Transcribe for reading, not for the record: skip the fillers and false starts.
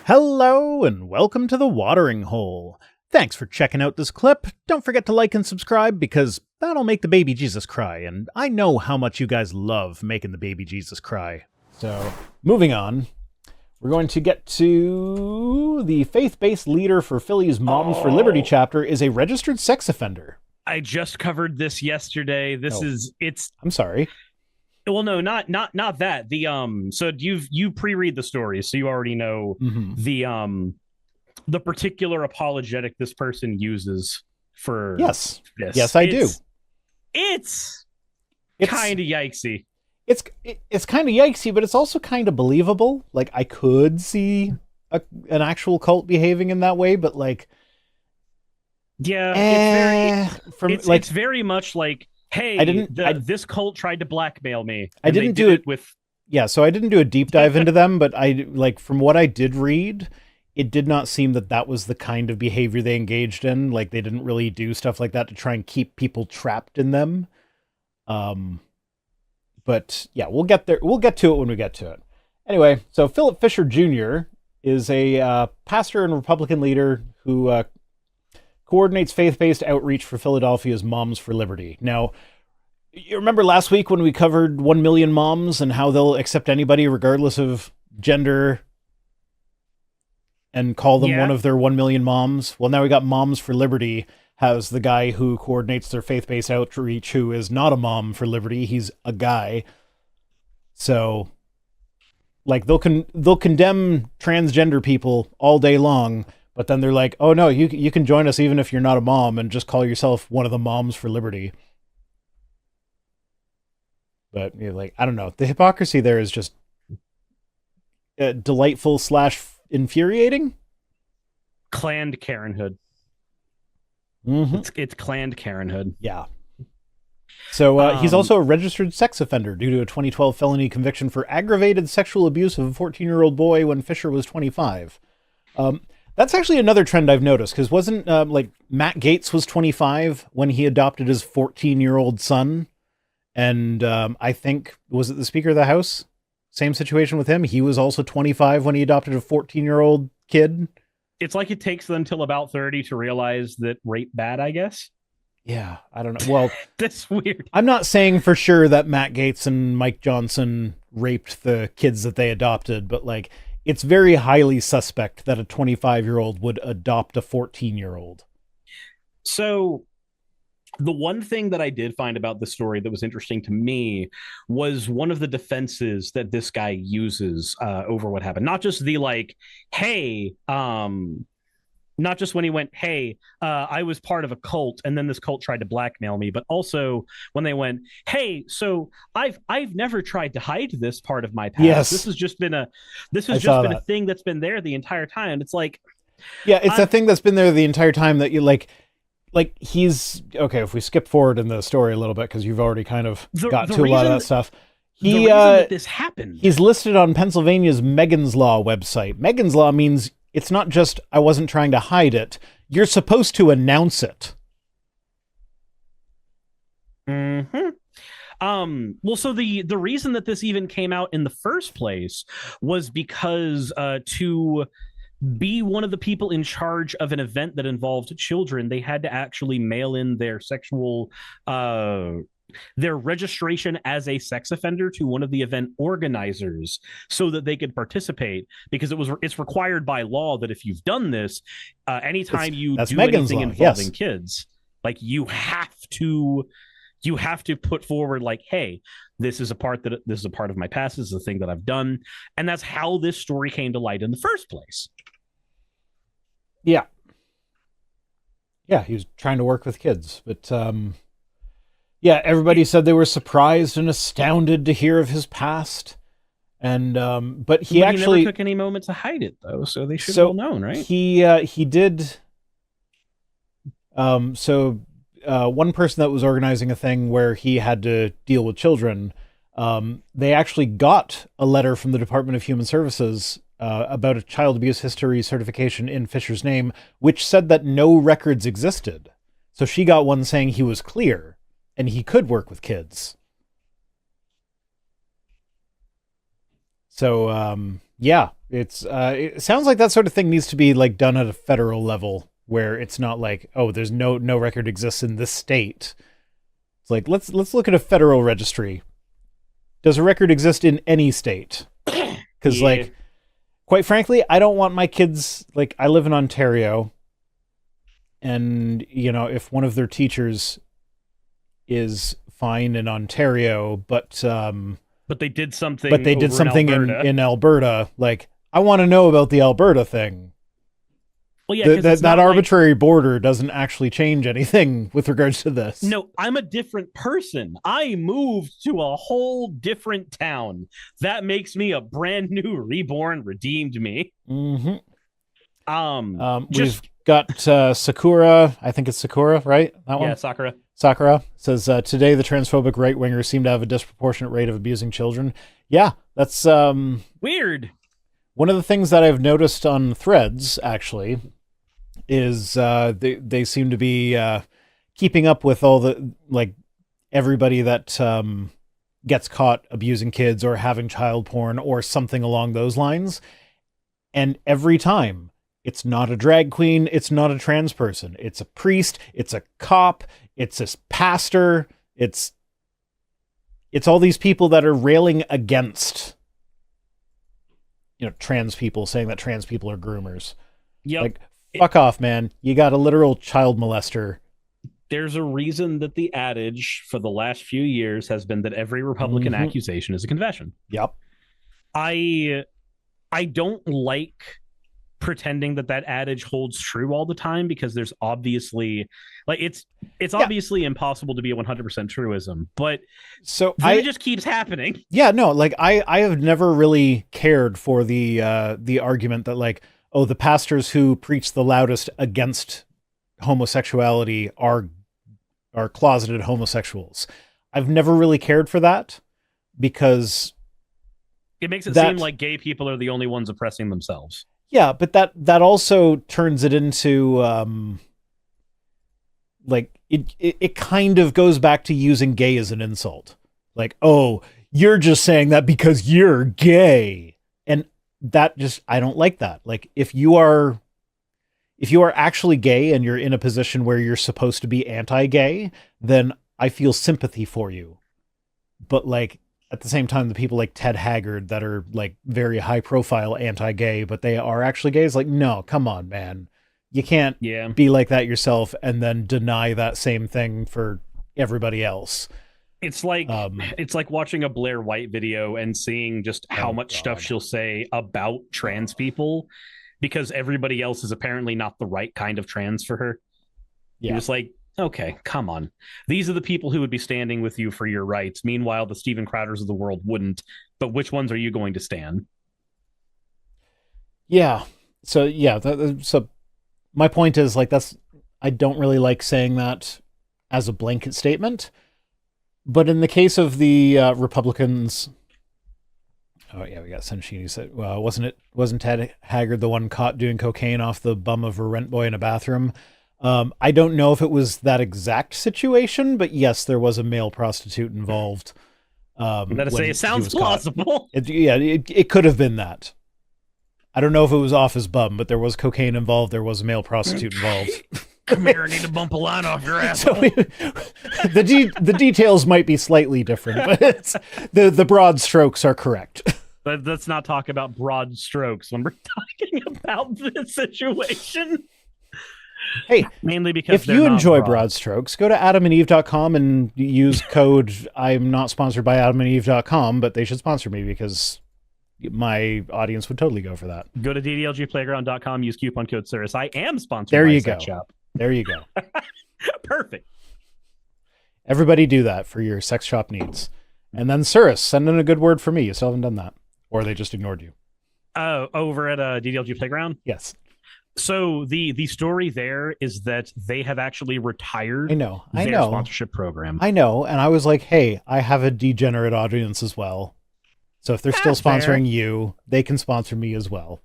Hello and welcome to the Watering Hole. Thanks for checking out this clip. Don't forget to like and subscribe because that'll make the baby Jesus cry, and I know how much you guys love making the baby Jesus cry. So, moving on, we're going to get to the faith-based leader for Philly's Moms for Liberty chapter is a registered sex offender. I just covered this yesterday. I'm sorry. Well, no, not that. So you pre-read the story, so you already know the particular apologetic this person uses for this. Yes, I do. It's kind of yikesy. It's kind of yikesy, but it's also kind of believable. Like, I could see an actual cult behaving in that way, but like, yeah, it's very much like, hey, this cult tried to blackmail me. I didn't do it with. Yeah, so I didn't do a deep dive into them, but from what I did read, it did not seem that was the kind of behavior they engaged in. Like, they didn't really do stuff like that to try and keep people trapped in them. But yeah, we'll get there. We'll get to it when we get to it. Anyway, so Philip Fisher Jr. is a pastor and Republican leader who coordinates faith-based outreach for Philadelphia's Moms for Liberty. Now, you remember last week when we covered 1 million moms and how they'll accept anybody regardless of gender and call them one of their 1 million moms? Well, now we got Moms for Liberty has the guy who coordinates their faith-based outreach who is not a mom for liberty. He's a guy. So, like, they'll condemn transgender people all day long, but then they're like, oh no, you can join us even if you're not a mom and just call yourself one of the Moms for Liberty. But you're like, I don't know. The hypocrisy there is just delightful / infuriating. Planned Karenhood. Mm-hmm. It's planned Karenhood. Yeah. So he's also a registered sex offender due to a 2012 felony conviction for aggravated sexual abuse of a 14-year-old boy when Fisher was 25. That's actually another trend I've noticed, because wasn't Matt Gaetz was 25 when he adopted his 14-year-old son, and I think, was it the Speaker of the House? Same situation with him. He was also 25 when he adopted a 14-year-old kid. It's like it takes them till about 30 to realize that rape bad, I guess. Yeah, I don't know. Well, that's weird. I'm not saying for sure that Matt Gaetz and Mike Johnson raped the kids that they adopted, but like, it's very highly suspect that a 25-year-old would adopt a 14-year-old. So the one thing that I did find about the story that was interesting to me was one of the defenses that this guy uses over what happened. Not just the like, hey, not just when he went, hey, I was part of a cult and then this cult tried to blackmail me, but also when they went, hey, so I've never tried to hide this part of my past. Yes. This has just been a thing that's been there the entire time. It's like, yeah, it's a thing that's been there the entire time that you like he's okay. If we skip forward in the story a little bit, because you've already kind of got to a lot of that stuff. The reason that this happened, he's listed on Pennsylvania's Megan's Law website. Megan's Law means it's not just I wasn't trying to hide it. You're supposed to announce it. Mm-hmm. Well, so the reason that this even came out in the first place was because to be one of the people in charge of an event that involved children, they had to actually mail in their their registration as a sex offender to one of the event organizers so that they could participate, because it's required by law that if you've done this, anytime you do Megan's anything law, involving yes. kids, like you have to put forward like, hey, this is a part of my past, this is a thing that I've done. And that's how this story came to light in the first place. Yeah. Yeah, he was trying to work with kids, but yeah, everybody said they were surprised and astounded to hear of his past. And but he actually never took any moment to hide it, though, so they should have all known, right? He did. One person that was organizing a thing where he had to deal with children, they actually got a letter from the Department of Human Services about a child abuse history certification in Fisher's name, which said that no records existed. So she got one saying he was clear and he could work with kids. So yeah, it sounds like that sort of thing needs to be like done at a federal level, where it's not like, oh, there's no record exists in this state. It's like, let's look at a federal registry. Does a record exist in any state? Because Yeah. like, quite frankly, I don't want my kids, like, I live in Ontario, and you know, if one of their teachers is fine in Ontario, But they did something. but they did over something Alberta. in Alberta, like, I want to know about the Alberta thing. Well, yeah, 'cause it's That not like- arbitrary border doesn't actually change anything with regards to this. No, I'm a different person. I moved to a whole different town. That makes me a brand new, reborn, redeemed me. Mm-hmm. Just We've got Sakura. I think it's Sakura, right? That one? yeah, Sakura. Sakura says, today the transphobic right-wingers seem to have a disproportionate rate of abusing children. Yeah, that's Weird. one of the things that I've noticed on threads, actually, is they seem to be keeping up with all the, like, everybody that gets caught abusing kids or having child porn or something along those lines. And every time, it's not a drag queen, it's not a trans person. It's a priest, it's a cop, it's a pastor, it's all these people that are railing against, you know, trans people, saying that trans people are groomers. Yep. Like, fuck off, man. You got a literal child molester. There's a reason that the adage for the last few years has been that every Republican Mhm. accusation is a confession. Yep. I don't like pretending that adage holds true all the time, because there's obviously, like, it's obviously impossible to be a 100% truism, but So then it just keeps happening. yeah, no, like, I have never really cared for the argument that, like, oh, the pastors who preach the loudest against homosexuality are closeted homosexuals. I've never really cared for that, because It makes it That- seem like gay people are the only ones oppressing themselves. yeah, but that also turns it into like, it kind of goes back to using gay as an insult. Like, oh, you're just saying that because you're gay. And that just, I don't like that. Like, if you are actually gay and you're in a position where you're supposed to be anti-gay, then I feel sympathy for you. But, like, at the same time, the people like Ted Haggard that are, like, very high profile anti-gay, but they are actually gay, is like, no, come on, man. You can't Yeah. be like that yourself and then deny that same thing for everybody else. It's like watching a Blair White video and seeing just how Oh, much God. stuff she'll say about trans people, because everybody else is apparently not the right kind of trans for her. Yeah. You're just like, okay, come on. These are the people who would be standing with you for your rights. Meanwhile, the Steven Crowders of the world wouldn't. But which ones are you going to stand? Yeah. So, yeah. So my point is, like, I don't really like saying that as a blanket statement. But in the case of the Republicans, oh yeah, we got Sunshine said, wasn't Ted Haggard the one caught doing cocaine off the bum of a rent boy in a bathroom? I don't know if it was that exact situation, but yes, there was a male prostitute involved. I'm gonna say when it sounds he was caught. plausible. It could have been that. I don't know if it was off his bum, but there was cocaine involved. There was a male prostitute involved. Come here, I need to bump a line off your So asshole. the details might be slightly different, but the broad strokes are correct. But let's not talk about broad strokes when we're talking about this situation. Hey, Mainly because if they're you not enjoy broad. broad strokes, go to adamandeve.com and use code. I'm not sponsored by adamandeve.com, but they should sponsor me, because my audience would totally go for that. Go to ddlgplayground.com, use coupon code Cirrus. I am sponsored There by you Sex go. Shop. There you go. Perfect. Everybody do that for your sex shop needs. And then Cirrus, send in a good word for me. You still haven't done that. Or they just ignored you. Oh, over at DDLG Playground. Yes. So the story there is that they have actually retired I know. their sponsorship program. I know. And I was like, hey, I have a degenerate audience as well. So if they're still That's fair. sponsoring you, they can sponsor me as well.